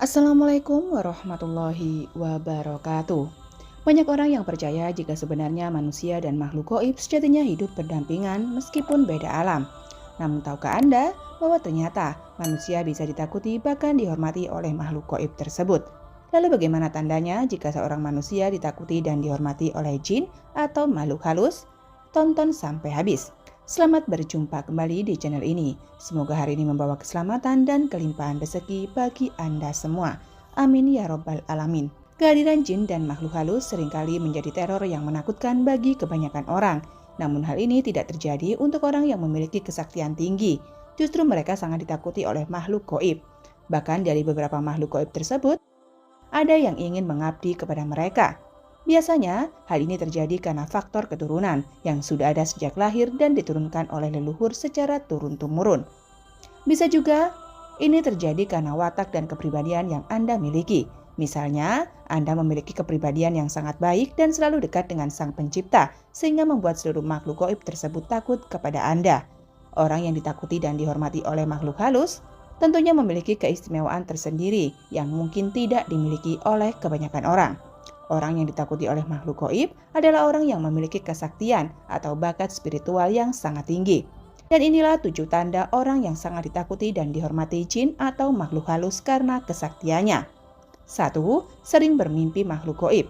Assalamualaikum warahmatullahi wabarakatuh. Banyak orang yang percaya jika sebenarnya manusia dan makhluk gaib sejatinya hidup berdampingan meskipun beda alam. Namun tahukah Anda bahwa ternyata manusia bisa ditakuti bahkan dihormati oleh makhluk gaib tersebut? Lalu bagaimana tandanya jika seorang manusia ditakuti dan dihormati oleh jin atau makhluk halus? Tonton sampai habis. Selamat berjumpa kembali di channel ini. Semoga hari ini membawa keselamatan dan kelimpahan rezeki bagi Anda semua. Amin ya robbal alamin. Kehadiran jin dan makhluk halus seringkali menjadi teror yang menakutkan bagi kebanyakan orang. Namun hal ini tidak terjadi untuk orang yang memiliki kesaktian tinggi. Justru mereka sangat ditakuti oleh makhluk gaib. Bahkan dari beberapa makhluk gaib tersebut, ada yang ingin mengabdi kepada mereka. Biasanya, hal ini terjadi karena faktor keturunan yang sudah ada sejak lahir dan diturunkan oleh leluhur secara turun-temurun. Bisa juga ini terjadi karena watak dan kepribadian yang Anda miliki. Misalnya, Anda memiliki kepribadian yang sangat baik dan selalu dekat dengan Sang Pencipta, sehingga membuat seluruh makhluk gaib tersebut takut kepada Anda. Orang yang ditakuti dan dihormati oleh makhluk halus tentunya memiliki keistimewaan tersendiri yang mungkin tidak dimiliki oleh kebanyakan orang. Orang yang ditakuti oleh makhluk gaib adalah orang yang memiliki kesaktian atau bakat spiritual yang sangat tinggi. Dan inilah 7 tanda orang yang sangat ditakuti dan dihormati jin atau makhluk halus karena kesaktiannya. 1. Sering bermimpi makhluk gaib.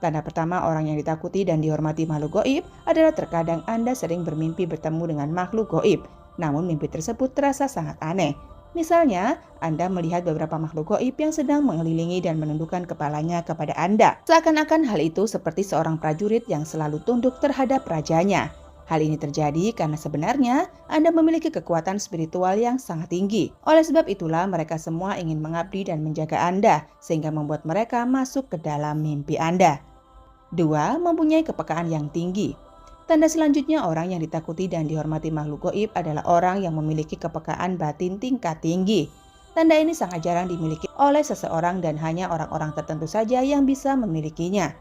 Tanda pertama orang yang ditakuti dan dihormati makhluk gaib adalah terkadang Anda sering bermimpi bertemu dengan makhluk gaib, namun mimpi tersebut terasa sangat aneh. Misalnya, Anda melihat beberapa makhluk gaib yang sedang mengelilingi dan menundukkan kepalanya kepada Anda. Seakan-akan hal itu seperti seorang prajurit yang selalu tunduk terhadap rajanya. Hal ini terjadi karena sebenarnya Anda memiliki kekuatan spiritual yang sangat tinggi. Oleh sebab itulah mereka semua ingin mengabdi dan menjaga Anda, sehingga membuat mereka masuk ke dalam mimpi Anda. 2. Mempunyai kepekaan yang tinggi. Tanda selanjutnya orang yang ditakuti dan dihormati makhluk gaib adalah orang yang memiliki kepekaan batin tingkat tinggi. Tanda ini sangat jarang dimiliki oleh seseorang dan hanya orang-orang tertentu saja yang bisa memilikinya.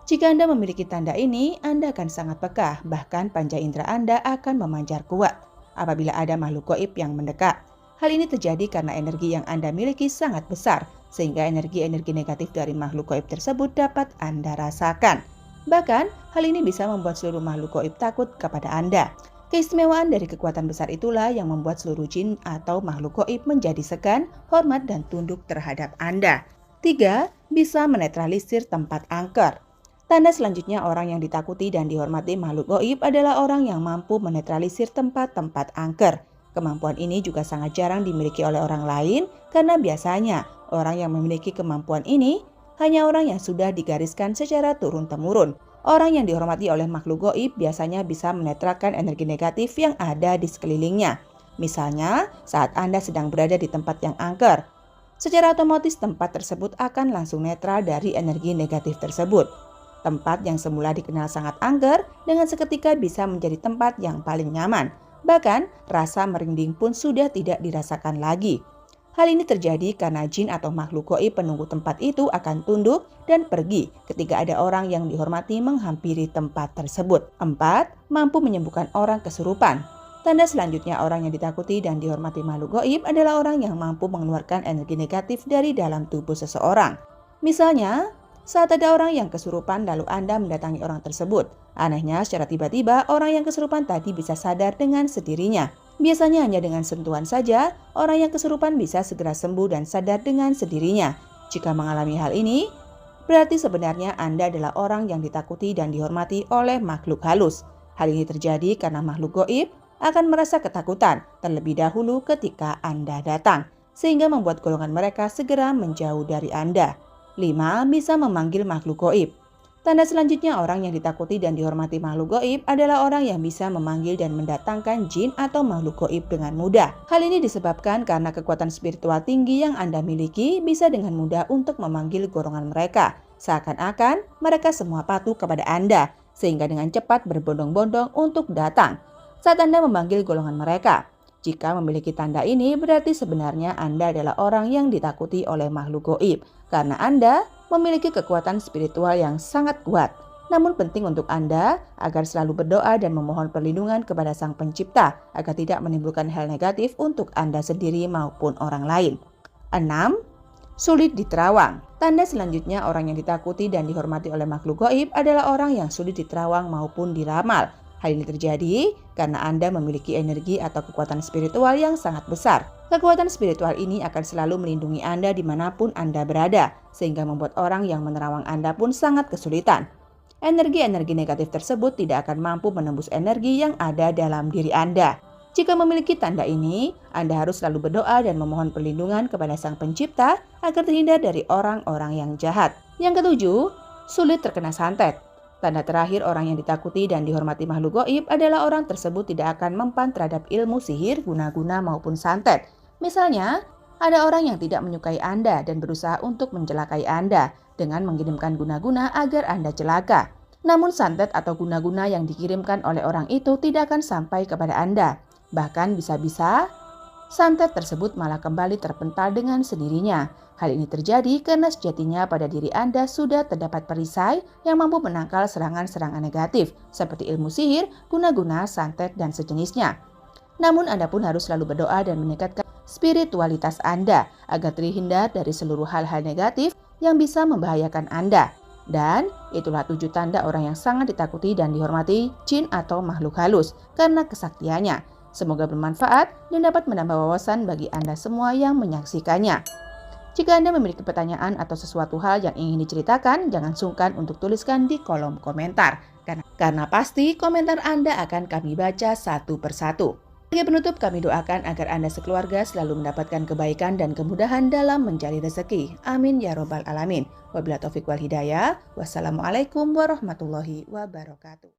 Jika Anda memiliki tanda ini, Anda akan sangat peka, bahkan panca indera Anda akan memancar kuat apabila ada makhluk gaib yang mendekat. Hal ini terjadi karena energi yang Anda miliki sangat besar, sehingga energi-energi negatif dari makhluk gaib tersebut dapat Anda rasakan. Bahkan, hal ini bisa membuat seluruh makhluk gaib takut kepada Anda. Keistimewaan dari kekuatan besar itulah yang membuat seluruh jin atau makhluk gaib menjadi segan, hormat, dan tunduk terhadap Anda. 3. Bisa menetralisir tempat angker. Tanda selanjutnya orang yang ditakuti dan dihormati makhluk gaib adalah orang yang mampu menetralisir tempat-tempat angker. Kemampuan ini juga sangat jarang dimiliki oleh orang lain karena biasanya orang yang memiliki kemampuan ini hanya orang yang sudah digariskan secara turun-temurun. Orang yang dihormati oleh makhluk gaib biasanya bisa menetralkan energi negatif yang ada di sekelilingnya. Misalnya, saat Anda sedang berada di tempat yang angker, secara otomatis tempat tersebut akan langsung netral dari energi negatif tersebut. Tempat yang semula dikenal sangat angker dengan seketika bisa menjadi tempat yang paling nyaman. Bahkan, rasa merinding pun sudah tidak dirasakan lagi. Hal ini terjadi karena jin atau makhluk gaib penunggu tempat itu akan tunduk dan pergi ketika ada orang yang dihormati menghampiri tempat tersebut. 4. Mampu menyembuhkan orang kesurupan. Tanda selanjutnya orang yang ditakuti dan dihormati makhluk gaib adalah orang yang mampu mengeluarkan energi negatif dari dalam tubuh seseorang. Misalnya, saat ada orang yang kesurupan lalu Anda mendatangi orang tersebut. Anehnya, secara tiba-tiba orang yang kesurupan tadi bisa sadar dengan sendirinya. Biasanya hanya dengan sentuhan saja, orang yang kesurupan bisa segera sembuh dan sadar dengan sendirinya. Jika mengalami hal ini, berarti sebenarnya Anda adalah orang yang ditakuti dan dihormati oleh makhluk halus. Hal ini terjadi karena makhluk gaib akan merasa ketakutan terlebih dahulu ketika Anda datang, sehingga membuat golongan mereka segera menjauh dari Anda. 5. Bisa memanggil makhluk gaib. Tanda selanjutnya orang yang ditakuti dan dihormati makhluk gaib adalah orang yang bisa memanggil dan mendatangkan jin atau makhluk gaib dengan mudah. Hal ini disebabkan karena kekuatan spiritual tinggi yang Anda miliki bisa dengan mudah untuk memanggil golongan mereka. Seakan-akan mereka semua patuh kepada Anda, sehingga dengan cepat berbondong-bondong untuk datang saat Anda memanggil golongan mereka. Jika memiliki tanda ini, berarti sebenarnya Anda adalah orang yang ditakuti oleh makhluk gaib, karena Anda memiliki kekuatan spiritual yang sangat kuat. Namun penting untuk Anda agar selalu berdoa dan memohon perlindungan kepada Sang Pencipta agar tidak menimbulkan hal negatif untuk Anda sendiri maupun orang lain. 6. Sulit diterawang. Tanda selanjutnya orang yang ditakuti dan dihormati oleh makhluk gaib adalah orang yang sulit diterawang maupun diramal. Hal ini terjadi karena Anda memiliki energi atau kekuatan spiritual yang sangat besar. Kekuatan spiritual ini akan selalu melindungi Anda dimanapun Anda berada, sehingga membuat orang yang menerawang Anda pun sangat kesulitan. Energi-energi negatif tersebut tidak akan mampu menembus energi yang ada dalam diri Anda. Jika memiliki tanda ini, Anda harus selalu berdoa dan memohon perlindungan kepada Sang Pencipta agar terhindar dari orang-orang yang jahat. Yang ketujuh, sulit terkena santet. Tanda terakhir orang yang ditakuti dan dihormati makhluk gaib adalah orang tersebut tidak akan mempan terhadap ilmu sihir, guna-guna maupun santet. Misalnya, ada orang yang tidak menyukai Anda dan berusaha untuk mencelakai Anda dengan mengirimkan guna-guna agar Anda celaka. Namun santet atau guna-guna yang dikirimkan oleh orang itu tidak akan sampai kepada Anda. Bahkan bisa-bisa santet tersebut malah kembali terpental dengan sendirinya. Hal ini terjadi karena sejatinya pada diri Anda sudah terdapat perisai yang mampu menangkal serangan-serangan negatif seperti ilmu sihir, guna-guna, santet, dan sejenisnya. Namun Anda pun harus selalu berdoa dan meningkatkan spiritualitas Anda agar terhindar dari seluruh hal-hal negatif yang bisa membahayakan Anda. Dan itulah 7 tanda orang yang sangat ditakuti dan dihormati jin atau makhluk halus karena kesaktiannya. Semoga bermanfaat dan dapat menambah wawasan bagi Anda semua yang menyaksikannya. Jika Anda memiliki pertanyaan atau sesuatu hal yang ingin diceritakan, jangan sungkan untuk tuliskan di kolom komentar. Karena pasti komentar Anda akan kami baca satu persatu. Sebagai penutup, kami doakan agar Anda sekeluarga selalu mendapatkan kebaikan dan kemudahan dalam mencari rezeki. Amin ya robbal alamin. Wabillahi taufiq wal hidayah. Wassalamualaikum warahmatullahi wabarakatuh.